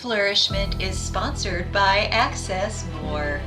Flourish-Meant is sponsored by Access More.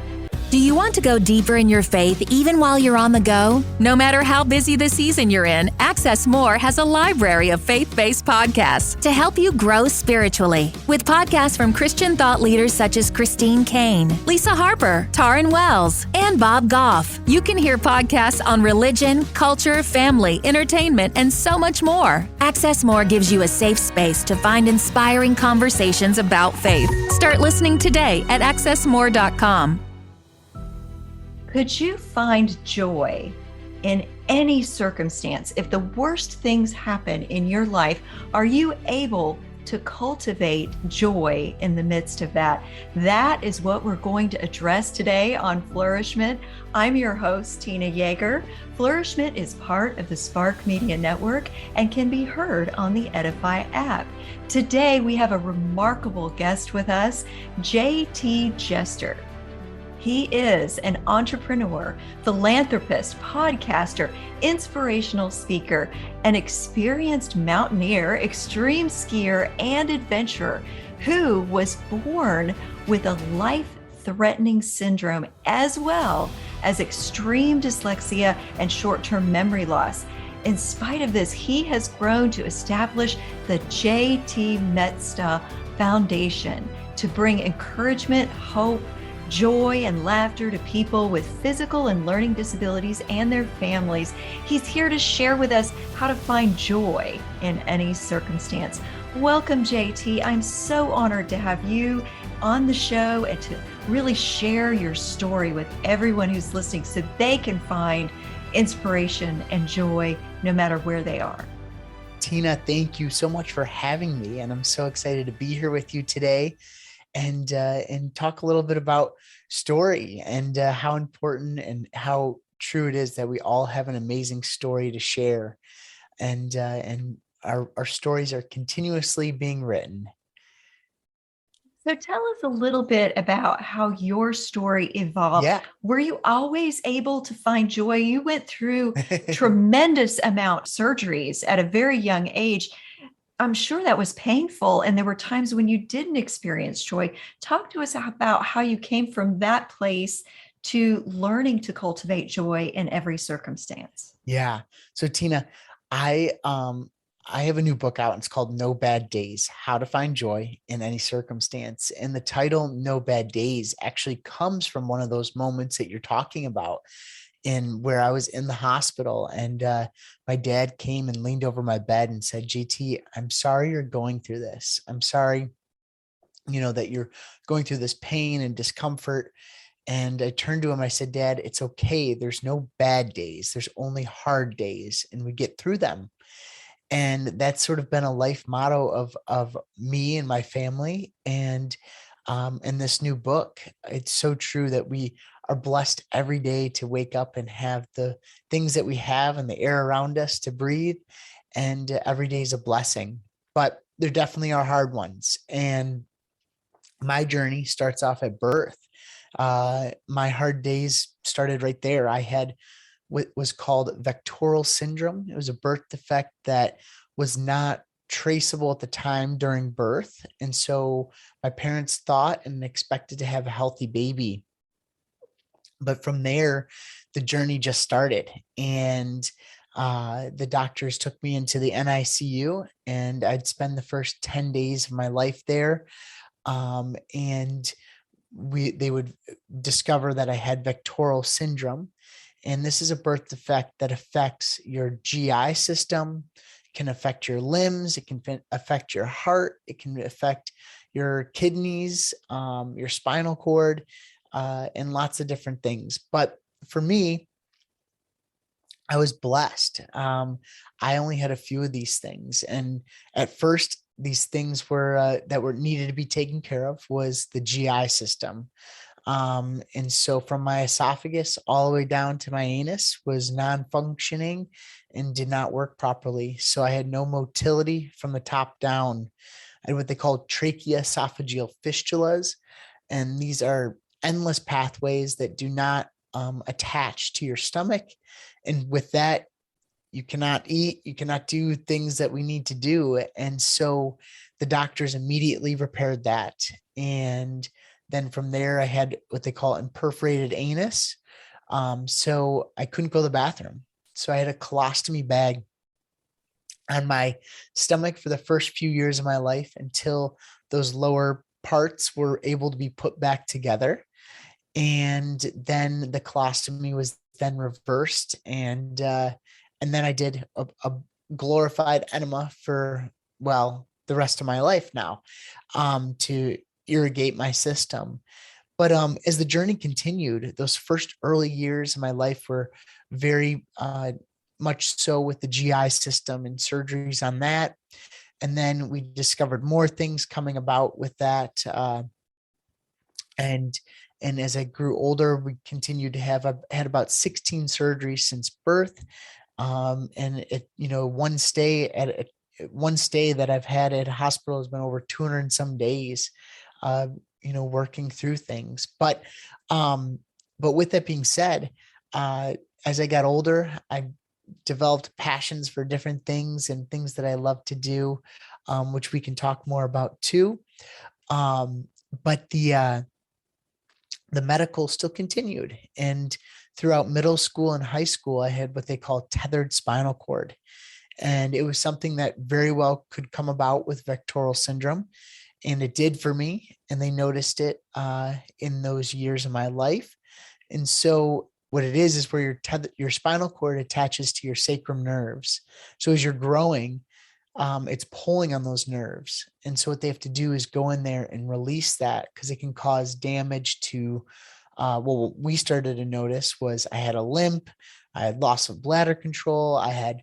Do you want to go deeper in your faith even while you're on the go? No matter how busy the season you're in, Access More has a library of faith-based podcasts to help you grow spiritually. With podcasts from Christian thought leaders such as Christine Caine, Lisa Harper, Taryn Wells, and Bob Goff. You can hear podcasts on religion, culture, family, entertainment, and so much more. Access More gives you a safe space to find inspiring conversations about faith. Start listening today at accessmore.com. Could you find joy in any circumstance? If the worst things happen in your life, are you able to cultivate joy in the midst of that? That is what we're going to address today on Flourish-Meant. I'm your host, Tina Yeager. Flourish-Meant is part of the Spark Media Network and can be heard on the Edify app. Today, we have a remarkable guest with us, JT Jester. He is an entrepreneur, philanthropist, podcaster, inspirational speaker, an experienced mountaineer, extreme skier, and adventurer who was born with a life-threatening syndrome as well as extreme dyslexia and short-term memory loss. In spite of this, he has grown to establish the JT Mestdagh Foundation to bring encouragement, hope, joy, and laughter to people with physical and learning disabilities and their families. He's here to share with us how to find joy in any circumstance. Welcome, JT. I'm so honored to have you on the show and to really share your story with everyone who's listening so they can find inspiration and joy no matter where they are. Tina, thank you so much for having me. And I'm so excited to be here with you today and talk a little bit about story and how important and how true it is that we all have an amazing story to share, and our stories are continuously being written. So tell us a little bit about how your story evolved. Yeah. Were you always able to find joy? You went through tremendous amount of surgeries at a very young age. I'm sure that was painful, and there were times when you didn't experience joy. Talk to us about how you came from that place to learning to cultivate joy in every circumstance. Yeah. So Tina, I have a new book out, and it's called No Bad Days: How to Find Joy in Any Circumstance. And the title No Bad Days actually comes from one of those moments that you're talking about, in where I was in the hospital, and my dad came and leaned over my bed and said, JT, I'm sorry you're going through this. I'm sorry, that you're going through this pain and discomfort. And I turned to him, I said, Dad, it's okay. There's no bad days. There's only hard days, and we get through them. And that's sort of been a life motto of me and my family. And in this new book, it's so true that we are blessed every day to wake up and have the things that we have and the air around us to breathe. And every day is a blessing, but there definitely are hard ones. And my journey starts off at birth. My hard days started right there. I had what was called VACTERL syndrome. It was a birth defect that was not traceable at the time during birth. And so my parents thought and expected to have a healthy baby. But from there, the journey just started. And the doctors took me into the NICU, and I'd spend the first 10 days of my life there. And they would discover that I had VACTERL syndrome. And this is a birth defect that affects your GI system, can affect your limbs, it can affect your heart, it can affect your kidneys, your spinal cord, and lots of different things. But for me, I was blessed. I only had a few of these things. And at first, these things were that were needed to be taken care of was the GI system. And so from my esophagus all the way down to my anus was non-functioning and did not work properly. So I had no motility from the top down. I had what they call tracheoesophageal fistulas. And these are endless pathways that do not attach to your stomach. And with that, you cannot eat, you cannot do things that we need to do. And so the doctors immediately repaired that. And then from there, I had what they call perforated anus. So I couldn't go to the bathroom. So I had a colostomy bag on my stomach for the first few years of my life until those lower parts were able to be put back together. And then the colostomy was then reversed. And then I did a glorified enema for, well, the rest of my life now, to irrigate my system. But as the journey continued, those first early years of my life were very much so with the GI system and surgeries on that. And then we discovered more things coming about with that. And as I grew older, we continued to have, I've had about 16 surgeries since birth. And it, one stay that I've had at a hospital has been over 200 and some days, working through things. But with that being said, as I got older, I developed passions for different things and things that I love to do, which we can talk more about too. But the medical still continued. And throughout middle school and high school, I had what they call tethered spinal cord. And it was something that very well could come about with VACTERL syndrome. And it did for me. And they noticed it in those years of my life. And so what it is where your spinal cord attaches to your sacrum nerves. So as you're growing, it's pulling on those nerves. And so what they have to do is go in there and release that, because it can cause damage to, what we started to notice was I had a limp, I had loss of bladder control, I had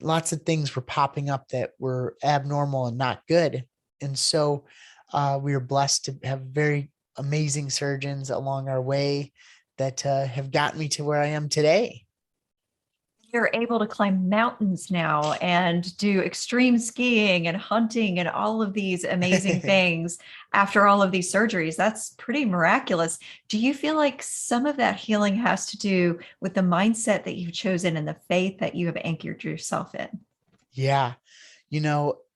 lots of things were popping up that were abnormal and not good. And so we were blessed to have very amazing surgeons along our way that have gotten me to where I am today. You're able to climb mountains now and do extreme skiing and hunting and all of these amazing things after all of these surgeries. That's pretty miraculous. Do you feel like some of that healing has to do with the mindset that you've chosen and the faith that you have anchored yourself in? Yeah.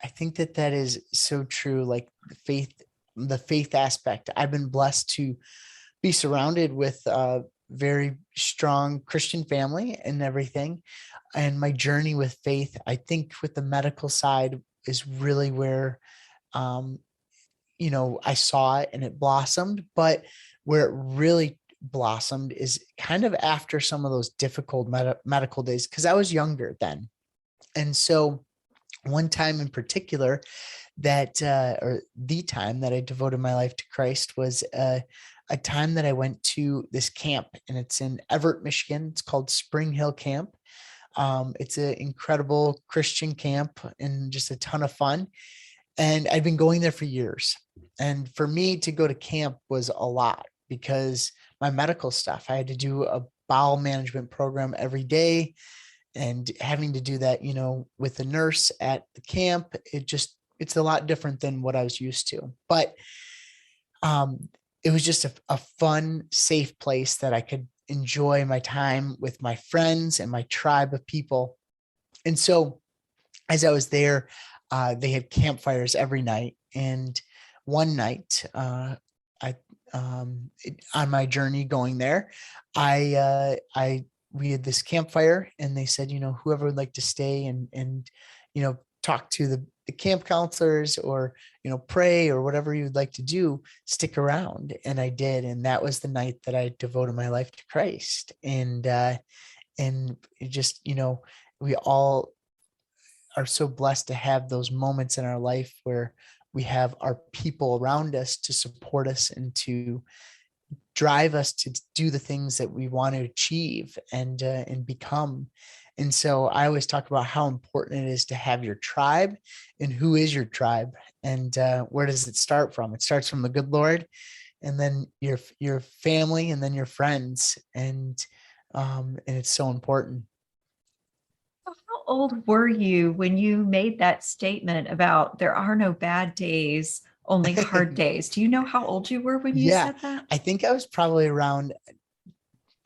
I think that is so true. Like the faith aspect. I've been blessed to be surrounded with very strong Christian family and everything. And my journey with faith, I think with the medical side is really where, I saw it and it blossomed, but where it really blossomed is kind of after some of those difficult medical days, because I was younger then. And so one time in particular or the time that I devoted my life to Christ was a time that I went to this camp, and it's in Everett, Michigan. It's called Spring Hill Camp. It's an incredible Christian camp and just a ton of fun. And I'd been going there for years. And for me to go to camp was a lot because my medical stuff, I had to do a bowel management program every day, and having to do that, with the nurse at the camp, it's a lot different than what I was used to. But it was just a fun, safe place that I could enjoy my time with my friends and my tribe of people. And so as I was there, they had campfires every night. And one night, on my journey going there, we had this campfire, and they said, whoever would like to stay and talk to the camp counselors or, pray or whatever you would like to do, stick around. And I did. And that was the night that I devoted my life to Christ. And it just, we all are so blessed to have those moments in our life where we have our people around us to support us and to drive us to do the things that we want to achieve and become. And so I always talk about how important it is to have your tribe, and who is your tribe, and where does it start from? It starts from the good Lord, and then your family, and then your friends, and it's so important. How old were you when you made that statement about there are no bad days, only hard days? Do you know how old you were when you said that? I think I was probably around,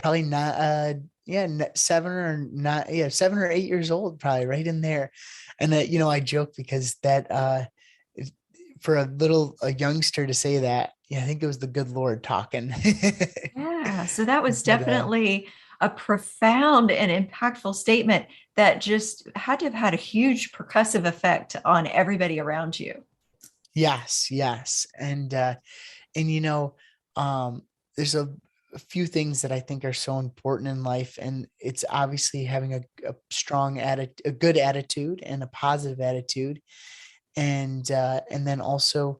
not 7 or 9, 7 or 8 years old, probably right in there. And I joke because that for a youngster to say that, I think it was the good Lord talking. Yeah. So that was But definitely a profound and impactful statement that just had to have had a huge percussive effect on everybody around you. yes, yes. And there's a few things that I think are so important in life, and it's obviously having a strong attitude, a good attitude, and a positive attitude, and then also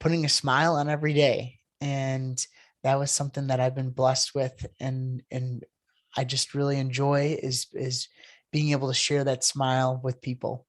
putting a smile on every day. And that was something that I've been blessed with, and I just really enjoy is being able to share that smile with people.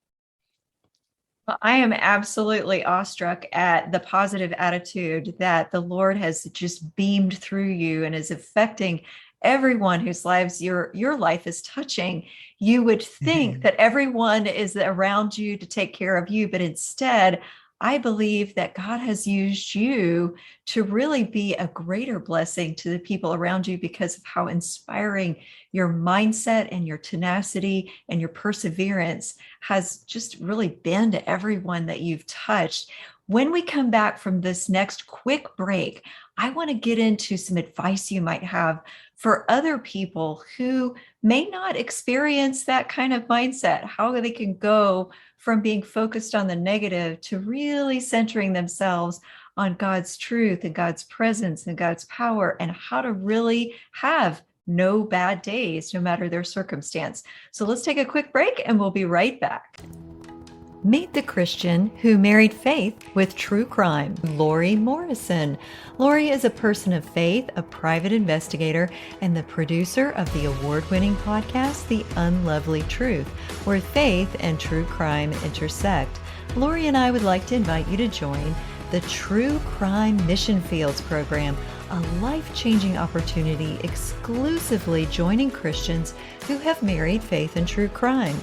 Well, I am absolutely awestruck at the positive attitude that the Lord has just beamed through you and is affecting everyone whose lives your life is touching. You would think that everyone is around you to take care of you, but instead, I believe that God has used you to really be a greater blessing to the people around you because of how inspiring your mindset and your tenacity and your perseverance has just really been to everyone that you've touched. When we come back from this next quick break, I want to get into some advice you might have for other people who may not experience that kind of mindset, how they can go from being focused on the negative to really centering themselves on God's truth and God's presence and God's power, and how to really have no bad days, no matter their circumstance. So let's take a quick break and we'll be right back. Meet the Christian who married faith with true crime, Lori Morrison. Lori is a person of faith, a private investigator, and the producer of the award-winning podcast, The Unlovely Truth, where faith and true crime intersect. Lori and I would like to invite you to join the True Crime Mission Fields program, a life-changing opportunity exclusively joining Christians who have married faith and true crime.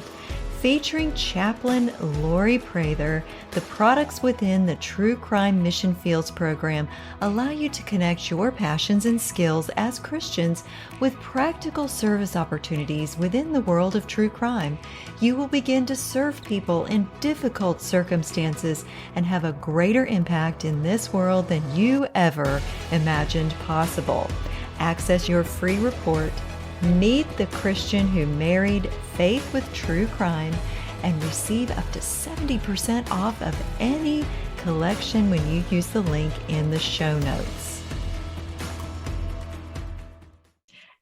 Featuring Chaplain Lori Prather, the products within the True Crime Mission Fields program allow you to connect your passions and skills as Christians with practical service opportunities within the world of true crime. You will begin to serve people in difficult circumstances and have a greater impact in this world than you ever imagined possible. Access your free report, Meet the Christian Who Married Faith with True Crime, and receive up to 70% off of any collection when you use the link in the show notes.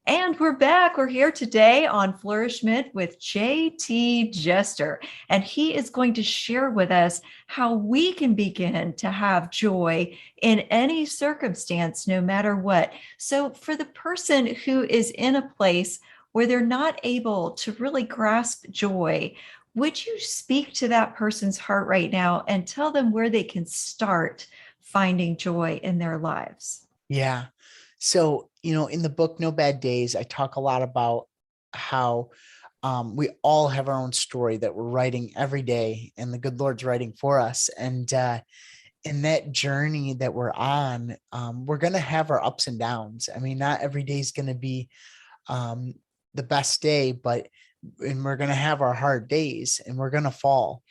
And we're back. We're here today on Flourish-Meant with JT Jester, and he is going to share with us how we can begin to have joy in any circumstance, no matter what. So for the person who is in a place where they're not able to really grasp joy, would you speak to that person's heart right now and tell them where they can start finding joy in their lives? Yeah. So, in the book, No Bad Days, I talk a lot about how we all have our own story that we're writing every day, and the good Lord's writing for us. And in that journey that we're on, we're going to have our ups and downs. I mean, not every day is going to be the best day, and we're going to have our hard days, and we're going to fall.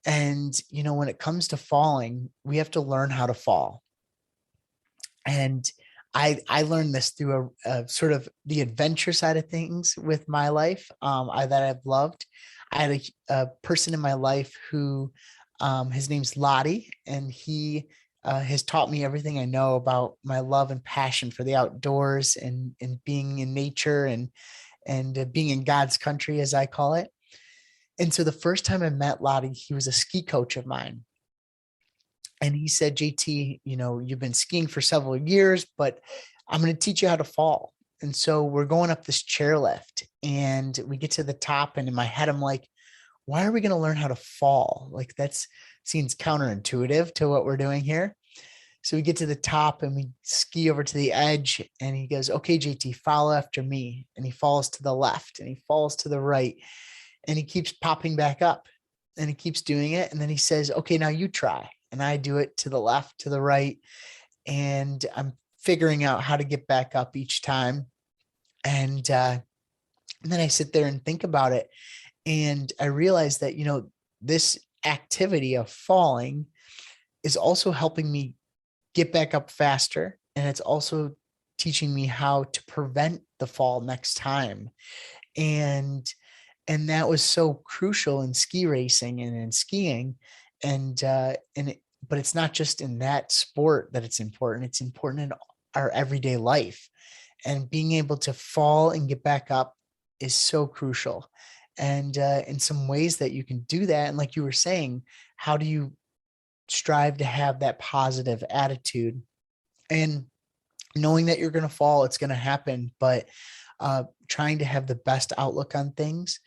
And, when it comes to falling, we have to learn how to fall. And I learned this through a sort of the adventure side of things with my life that I've loved. I had a person in my life who his name's Lottie, and he has taught me everything I know about my love and passion for the outdoors and being in nature and being in God's country, as I call it. And so the first time I met Lottie, he was a ski coach of mine. And he said, JT, you've been skiing for several years, but I'm going to teach you how to fall. And so we're going up this chairlift, and we get to the top, and in my head, I'm like, why are we going to learn how to fall? Like, that seems counterintuitive to what we're doing here. So we get to the top and we ski over to the edge, and he goes, okay, JT, follow after me. And he falls to the left and he falls to the right, and he keeps popping back up, and he keeps doing it. And then he says, okay, now you try. And I do it to the left, to the right, and I'm figuring out how to get back up each time. And then I sit there and think about it. And I realize that, this activity of falling is also helping me get back up faster. And it's also teaching me how to prevent the fall next time. And that was so crucial in ski racing and in skiing. But it's not just in that sport that it's important. It's important in our everyday life. And being able to fall and get back up is so crucial. And in some ways that you can do that, and like you were saying, how do you strive to have that positive attitude? And knowing that you're going to fall, it's going to happen, but trying to have the best outlook on things,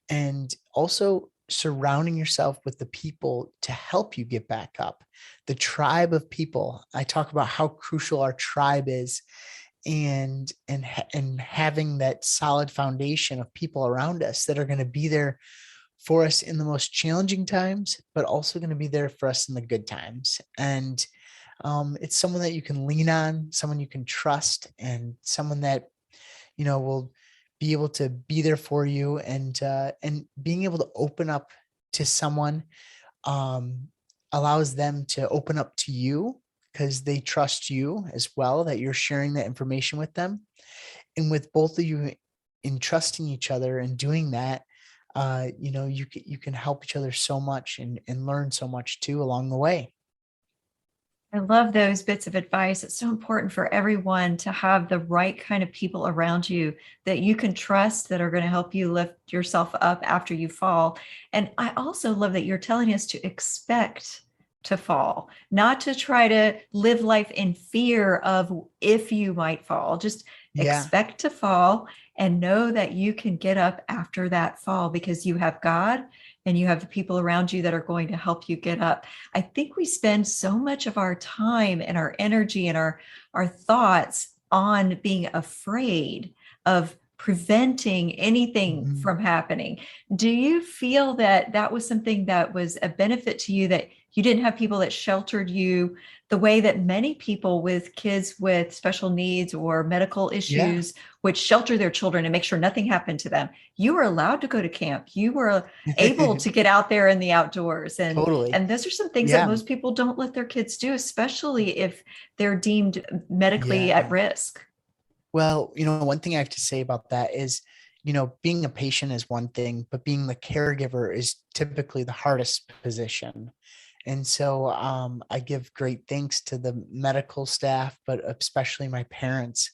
and also surrounding yourself with the people to help you get back up. The tribe of people. I talk about how crucial our tribe is, and having that solid foundation of people around us that are going to be there for us in the most challenging times, but also going to be there for us in the good times. And it's someone that you can lean on, someone you can trust, and someone that, will be able to be there for you. And being able to open up to someone allows them to open up to you, because they trust you as well, that you're sharing that information with them. And with both of you in trusting each other and doing that, you can help each other so much, and learn so much too along the way. I love those bits of advice. It's so important for everyone to have the right kind of people around you that you can trust, that are going to help you lift yourself up after you fall. And I also love that you're telling us to expect to fall, not to try to live life in fear of if you might fall. Just expect to fall and know that you can get up after that fall, because you have God and you have the people around you that are going to help you get up. I think we spend so much of our time and our energy and our thoughts on being afraid of preventing anything from happening. Do you feel that that was something that was a benefit to you, that you didn't have people that sheltered you the way that many people with kids with special needs or medical issues would shelter their children and make sure nothing happened to them? You were allowed to go to camp. You were able to get out there in the outdoors. And, Totally. and those are some things that most people don't let their kids do, especially if they're deemed medically at risk. Well, one thing I have to say about that is, being a patient is one thing, but being the caregiver is typically the hardest position. And so I give great thanks to the medical staff, but especially my parents.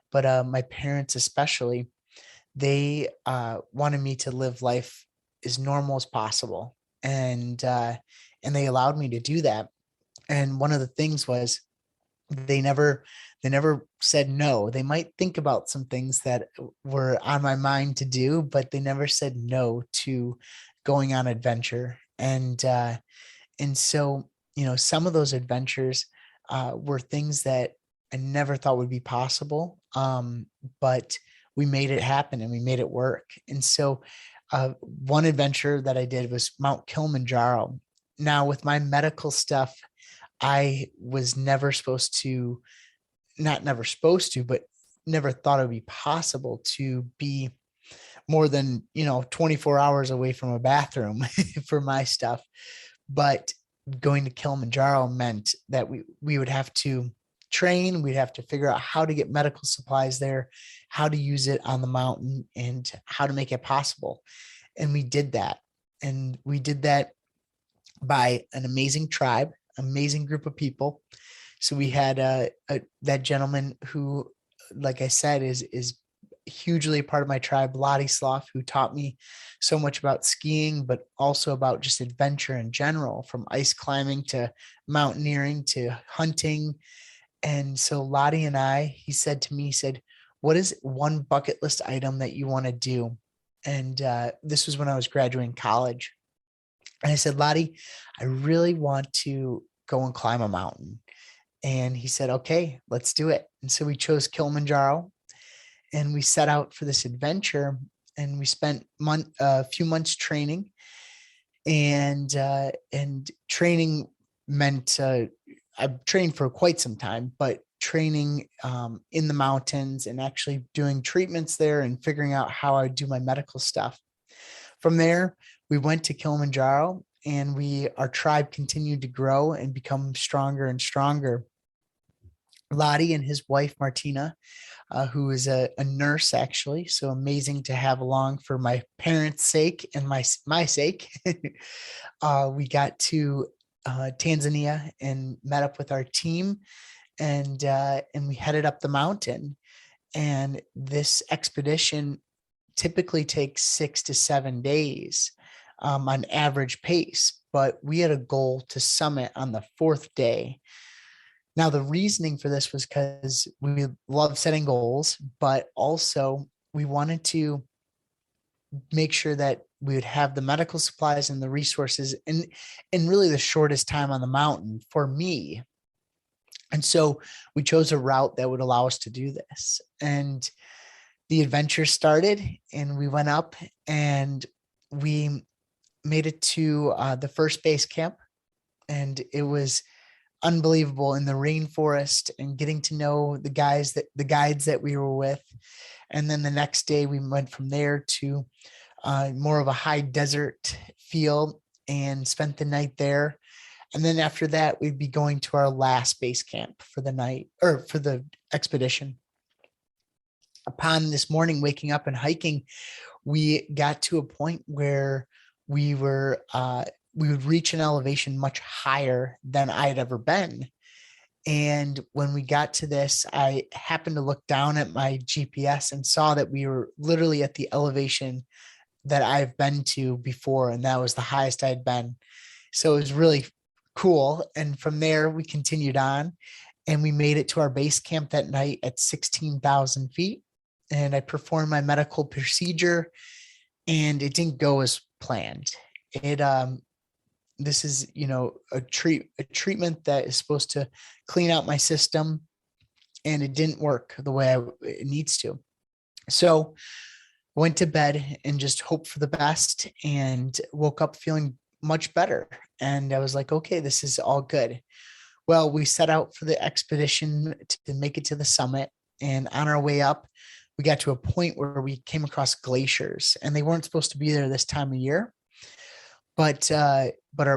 But my parents especially, they wanted me to live life as normal as possible. And they allowed me to do that. And one of the things was, they never said no. They might think about some things that were on my mind to do, but they never said no to going on adventure. And so, some of those adventures were things that I never thought would be possible. But we made it happen and we made it work. And so one adventure that I did was Mount Kilimanjaro. Now, with my medical stuff, I was never supposed to, not never supposed to, but never thought it would be possible to be more than, 24 hours away from a bathroom for my stuff. But going to Kilimanjaro meant that we would have to train. We'd have to figure out how to get medical supplies there, how to use it on the mountain, and how to make it possible. And we did that. And we did that by an amazing tribe, amazing group of people. So we had that gentleman who, like I said, is hugely a part of my tribe, Ladislav, who taught me so much about skiing, but also about just adventure in general, from ice climbing to mountaineering to hunting. And so Lottie and he said to me, what is one bucket list item that you want to do? And this was when I was graduating college. And I said, Lottie, I really want to go and climb a mountain. And he said, okay, let's do it. And so we chose Kilimanjaro, and we set out for this adventure, and we spent a few months training. And training meant I trained for quite some time, but training in the mountains and actually doing treatments there and figuring out how I would do my medical stuff. From there, we went to Kilimanjaro, and our tribe continued to grow and become stronger and stronger. Lottie and his wife, Martina, who is a nurse, actually. So amazing to have along for my parents' sake and my sake. We got to Tanzania and met up with our team, and we headed up the mountain. And this expedition typically takes 6 to 7 days on average pace, but we had a goal to summit on the 4th day. Now, the reasoning for this was because we love setting goals, but also we wanted to make sure that we would have the medical supplies and the resources in really the shortest time on the mountain for me. And so we chose a route that would allow us to do this. And the adventure started, and we went up and we made it to the first base camp. And it was unbelievable in the rainforest and getting to know the guides that we were with. And then the next day we went from there to more of a high desert feel and spent the night there. And then after that, we'd be going to our last base camp for the night, or for the expedition. Upon this morning, waking up and hiking, we got to a point where we would reach an elevation much higher than I had ever been. And when we got to this, I happened to look down at my GPS and saw that we were literally at the elevation that I've been to before. And that was the highest I'd been. So it was really cool. And from there, we continued on, and we made it to our base camp that night at 16,000 feet. And I performed my medical procedure, and it didn't go as planned. This is, a treatment that is supposed to clean out my system, and it didn't work the way it needs to. So went to bed and just hoped for the best, and woke up feeling much better. And I was like, okay, this is all good. Well, we set out for the expedition to make it to the summit. And on our way up, we got to a point where we came across glaciers, and they weren't supposed to be there this time of year. But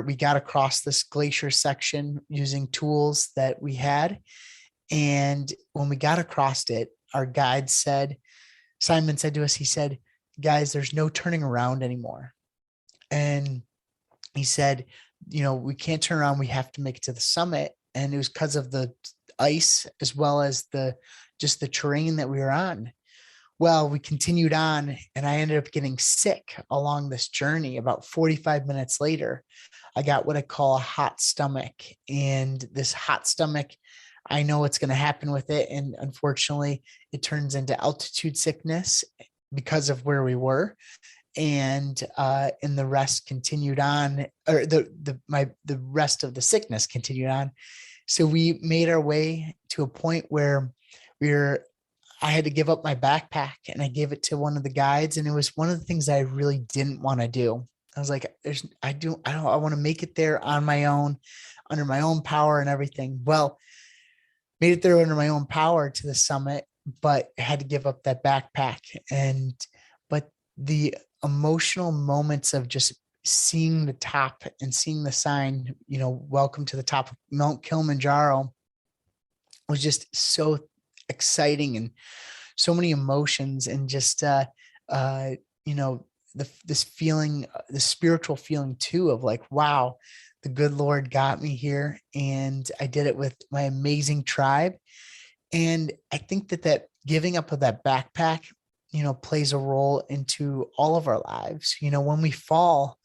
we got across this glacier section using tools that we had. And when we got across it, our guide Simon said to us, he said, guys, there's no turning around anymore. And he said, we can't turn around. We have to make it to the summit. And it was because of the ice, as well as the terrain that we were on. Well, we continued on, and I ended up getting sick along this journey. About 45 minutes later, I got what I call a hot stomach. And this hot stomach, I know what's going to happen with it. And unfortunately, it turns into altitude sickness because of where we were. And the rest continued on, or the rest of the sickness continued on. So we made our way to a point where I had to give up my backpack, and I gave it to one of the guides. And it was one of the things I really didn't want to do. I was like, I want to make it there on my own, under my own power and everything. Well, made it there under my own power to the summit, but had to give up that backpack. But the emotional moments of just seeing the top and seeing the sign, welcome to the top of Mount Kilimanjaro, was just so exciting, and so many emotions, and just this feeling, the spiritual feeling too, of like, wow, the good Lord got me here, and I did it with my amazing tribe. And I think that giving up of that backpack, plays a role into all of our lives. When we fall,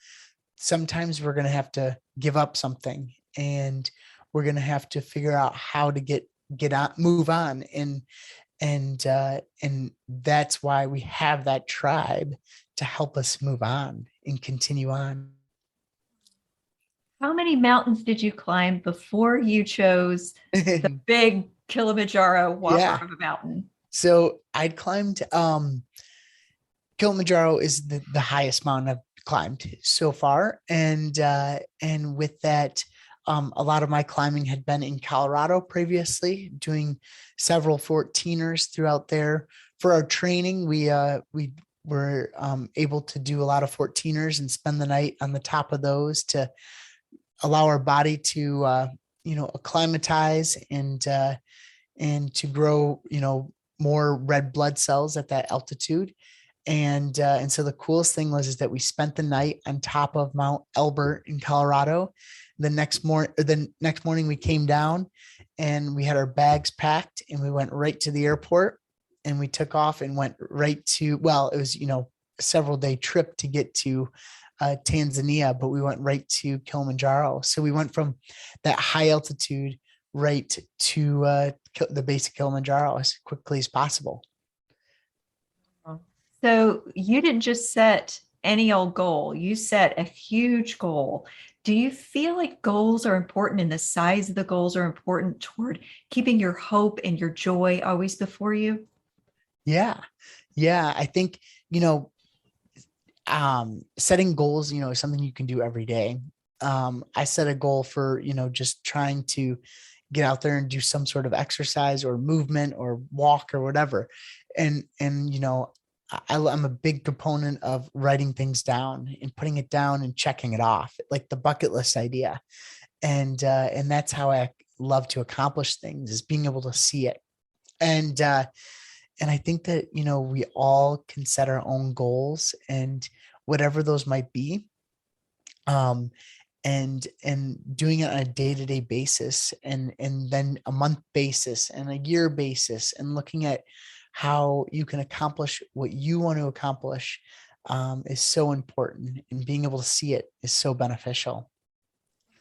sometimes we're going to have to give up something, and we're going to have to figure out how to get on, move on. And that's why we have that tribe to help us move on and continue on. How many mountains did you climb before you chose the big Kilimanjaro whopper of a mountain? So I'd climbed, Kilimanjaro is the highest mountain I've climbed so far. And with that, A lot of my climbing had been in Colorado previously, doing several 14ers throughout there. For our training, we were able to do a lot of 14ers and spend the night on the top of those to allow our body to acclimatize and to grow more red blood cells at that altitude. And so the coolest thing was is that we spent the night on top of Mount Elbert in Colorado. The next morning we came down and we had our bags packed and we went right to the airport and we took off and went right to, well, it was, a several day trip to get to Tanzania, but we went right to Kilimanjaro. So we went from that high altitude right to the base of Kilimanjaro as quickly as possible. So you didn't just set any old goal, you set a huge goal. Do you feel like goals are important and the size of the goals are important toward keeping your hope and your joy always before you? Yeah. I think, setting goals, is something you can do every day. I set a goal for, just trying to get out there and do some sort of exercise or movement or walk or whatever. And I'm a big proponent of writing things down and putting it down and checking it off, like the bucket list idea. And that's how I love to accomplish things, is being able to see it. And I think that, we all can set our own goals and whatever those might be. And doing it on a day-to-day basis and then a month basis and a year basis, and looking at how you can accomplish what you want to accomplish is so important, and being able to see it is so beneficial.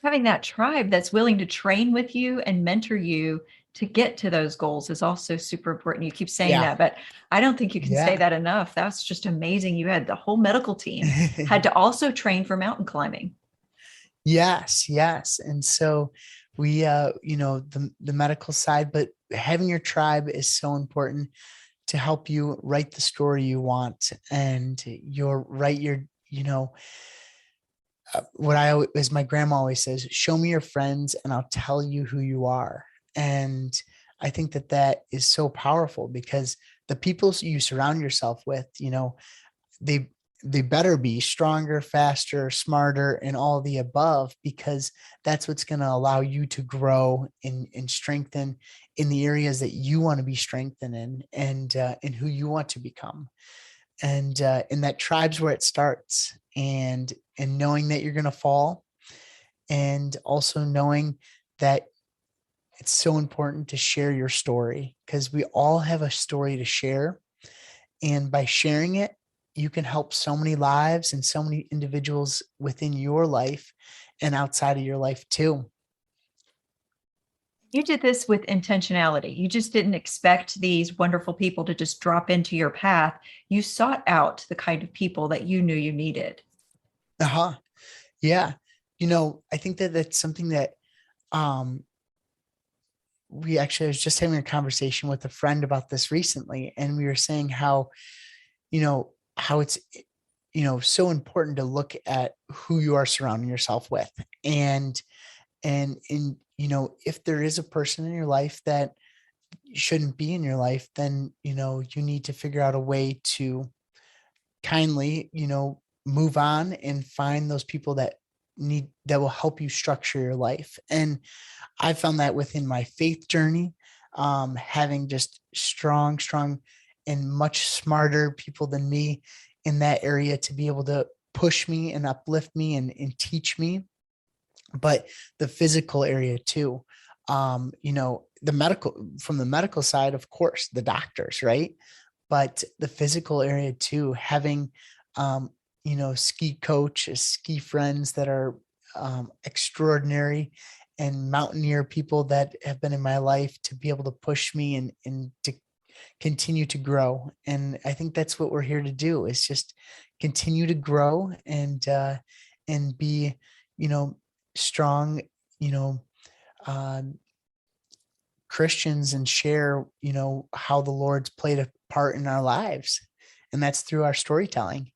Having that tribe that's willing to train with you and mentor you to get to those goals is also super important. You keep saying that, but I don't think you can say that enough. That's just amazing. You had the whole medical team had to also train for mountain climbing. Yes. And so we, the medical side, but having your tribe is so important to help you write the story you want, and as my grandma always says, show me your friends and I'll tell you who you are. And I think that is so powerful, because the people you surround yourself with, they better be stronger, faster, smarter, and all the above, because that's what's going to allow you to grow and strengthen in the areas that you want to be strengthened in, and who you want to become. And that tribe's where it starts, and knowing that you're going to fall, and also knowing that it's so important to share your story, because we all have a story to share. And by sharing it, you can help so many lives and so many individuals within your life and outside of your life too. You did this with intentionality. You just didn't expect these wonderful people to just drop into your path. You sought out the kind of people that you knew you needed. Yeah. I think that's something that I was just having a conversation with a friend about this recently, and we were saying how it's, so important to look at who you are surrounding yourself with. And if there is a person in your life that shouldn't be in your life, then, you need to figure out a way to kindly, move on and find those people that will help you structure your life. And I found that within my faith journey, having just strong and much smarter people than me in that area to be able to push me and uplift me and teach me. But the physical area too, from the medical side, of course, the doctors, right? But the physical area too, having, ski coach, ski friends that are extraordinary, and mountaineer people that have been in my life to be able to push me and to continue to grow. And I think that's what we're here to do, is just continue to grow and be, strong, Christians, and share, how the Lord's played a part in our lives. And that's through our storytelling.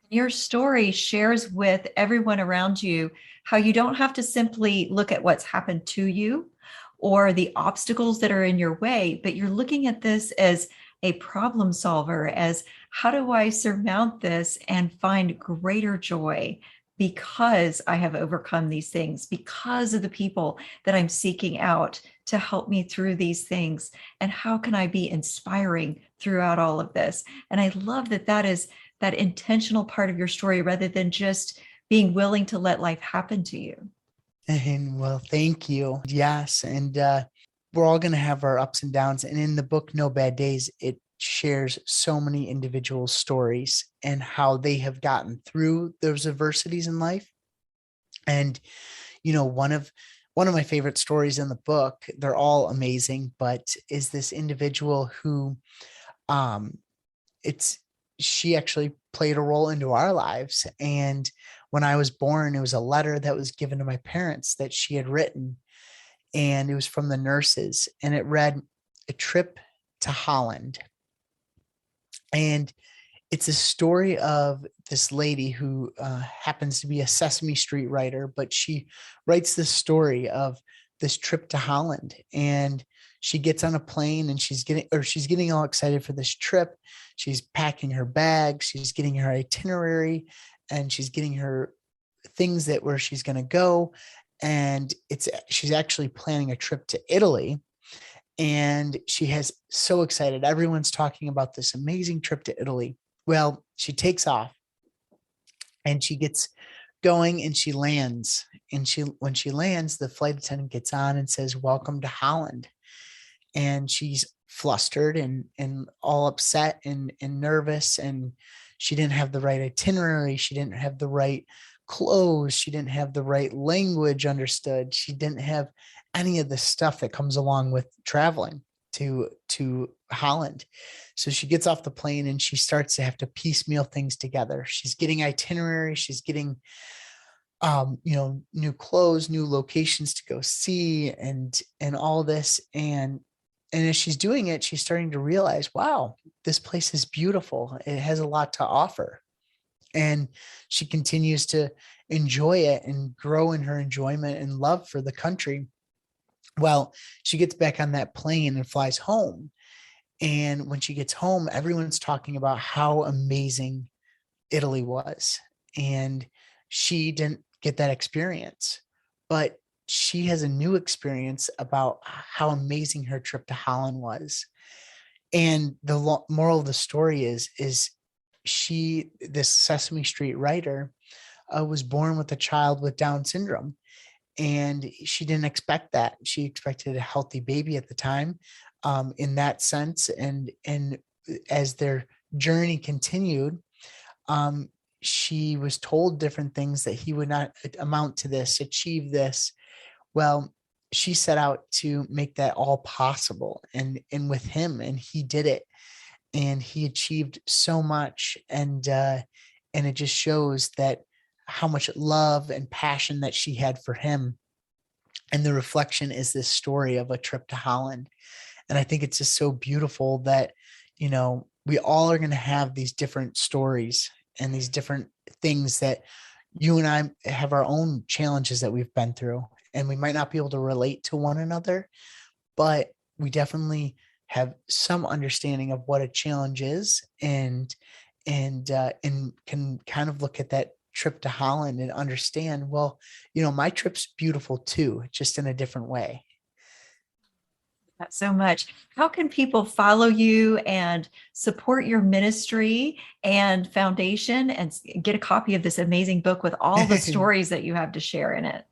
Your story shares with everyone around you how you don't have to simply look at what's happened to you or the obstacles that are in your way, but you're looking at this as a problem solver, as how do I surmount this and find greater joy because I have overcome these things, because of the people that I'm seeking out to help me through these things. And how can I be inspiring throughout all of this? And I love that that is that intentional part of your story rather than just being willing to let life happen to you. And well, thank you. Yes. And we're all going to have our ups and downs. And in the book, No Bad Days, it shares so many individual stories and how they have gotten through those adversities in life. And, you know, one of my favorite stories in the book, they're all amazing, but is this individual who it's she actually played a role into our lives. And when I was born, it was a letter that was given to my parents that she had written, and it was from the nurses, and it read, "A trip to Holland." And it's a story of this lady who happens to be a Sesame Street writer, but she writes this story of this trip to Holland. And she gets on a plane and she's getting all excited for this trip. She's packing her bag, she's getting her itinerary, and she's getting her things that where she's going to go. And she's actually planning a trip to Italy. And she has so excited. Everyone's talking about this amazing trip to Italy. Well, she takes off and she gets going and she lands. And when she lands, the flight attendant gets on and says, "Welcome to Holland." And she's flustered and all upset and nervous. And she didn't have the right itinerary. She didn't have the right clothes. She didn't have the right language understood. She didn't have any of the stuff that comes along with traveling to Holland. So she gets off the plane and she starts to have to piecemeal things together. She's getting itinerary. She's getting, new clothes, new locations to go see, and all this. And as she's doing it, she's starting to realize, wow, this place is beautiful. It has a lot to offer. And she continues to enjoy it and grow in her enjoyment and love for the country. Well, she gets back on that plane and flies home. And when she gets home, everyone's talking about how amazing Italy was. And she didn't get that experience, but she has a new experience about how amazing her trip to Holland was. And the moral of the story is this Sesame Street writer was born with a child with Down syndrome. And she didn't expect that. She expected a healthy baby at the time, in that sense. And as their journey continued, she was told different things, that he would not amount to this, achieve this. Well, she set out to make that all possible, and with him, and he did it, and he achieved so much. And it just shows that how much love and passion that she had for him. And the reflection is this story of a trip to Holland. And I think it's just so beautiful that, we all are going to have these different stories and these different things that you and I have our own challenges that we've been through, and we might not be able to relate to one another, but we definitely have some understanding of what a challenge is, and can kind of look at that trip to Holland and understand, well, my trip's beautiful too, just in a different way. That's so much. How can people follow you and support your ministry and foundation and get a copy of this amazing book with all the stories that you have to share in it?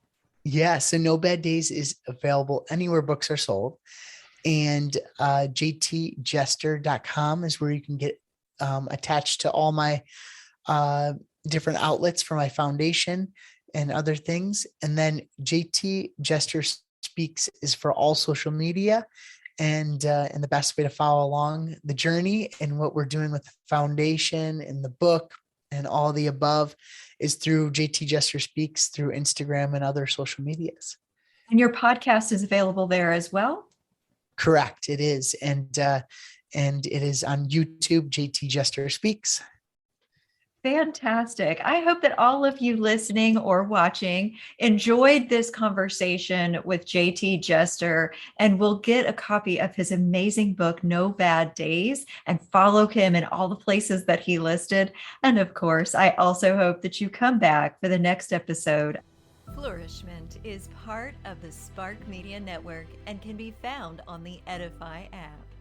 Yeah, so No Bad Days is available anywhere books are sold. And jtjester.com is where you can get attached to all my different outlets for my foundation and other things. And then JT Jester Speaks is for all social media, and the best way to follow along the journey and what we're doing with the foundation and the book and all the above is through JT Jester Speaks through Instagram and other social medias. And your podcast is available there as well? Correct, it is, and it is on YouTube, JT Jester Speaks. Fantastic. I hope that all of you listening or watching enjoyed this conversation with JT Jester and will get a copy of his amazing book, No Bad Days, and follow him in all the places that he listed. And of course, I also hope that you come back for the next episode. Flourish-Meant is part of the Spark Media Network and can be found on the Edify app.